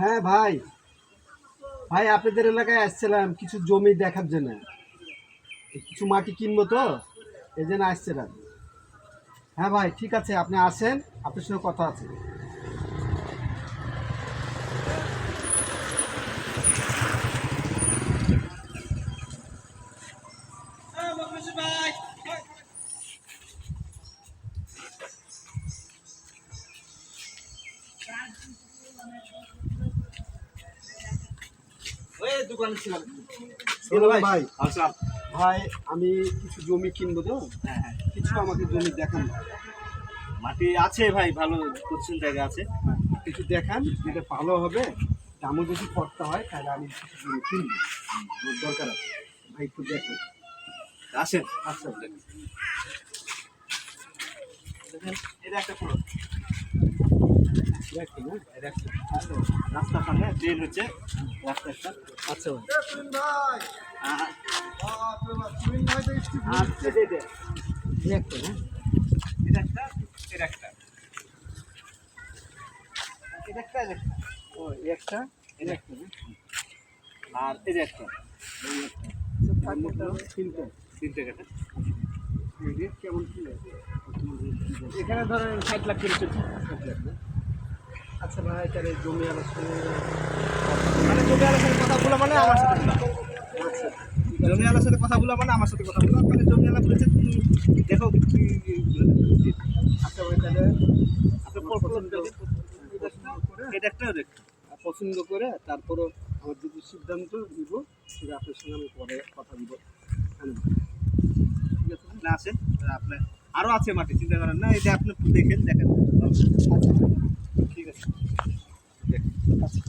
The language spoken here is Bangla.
হ্যাঁ ভাই, ভাই আপনাদের এলাকায় আসছিলাম কিছু জমি দেখার জন্য। কিছু মাটি কিনবো তো, এই জন্য আসছিলাম। হ্যাঁ ভাই, ঠিক আছে, আপনি আসেন, আপনার সঙ্গে কথা আছে। দোকানে ছিলাম ভাই। আচ্ছা। ভাই, আমি কিছু জমি কিনবো তো, হ্যাঁ হ্যাঁ, কিছু আমাকে জমি দেখান। মাটি আছে ভাই, ভালো পজিশন জায়গা আছে। কিছু দেখান, যেটা ভালো হবে, দামও যদি করতে হয় তাহলে আমি কিছু জমি কিনবো, আমার দরকার আছে। ভাই একটু দেখেন। আসেন। আচ্ছা, দেখেন, এটা একটা পুরো দেখেন। হ্যাঁ, এটা একটা রাস্তার সামনে ট্রেন হচ্ছে রাস্তা একটা। আচ্ছা ভাই। আহ, আর আচ্ছা, দেখেন। হ্যাঁ, এটা একটা, এটা একটা, এটা একটা, এটা একটা। ও এই একটা, এই এটা একটা, আর এই যে একটা, এই একটা। তার মধ্যে তিনটে। তিনটে কাঠা। রেট কেমন কি আছে? এখানে ধরেন 60 লাখ করে চলছে। আচ্ছা ভাই, তাহলে জমি আলোচনা। মানে জমি আলোর সাথে কথা বলা মানে আমার সাথে বলা। আচ্ছা, জমি আলোর সাথে কথা বলা মানে আমার সাথে কথা বলা। মানে জমি আলো বলেছে তুমি দেখো আচ্ছা ভাই, তাহলে আপনার আমার পছন্দ করে, এটা একটা দেখো। পছন্দ করে তারপরও আমার যদি সিদ্ধান্ত নিব, সেটা আপনার সঙ্গে আমি পরে কথা দিব। ঠিক আছে? আপনি আসেন, আপনার আরো আছে মাটি, চিন্তা করেন না। এটা আপনি দেখেন, দেখেন। আচ্ছা ভাই, ঠিক আছে। আচ্ছা।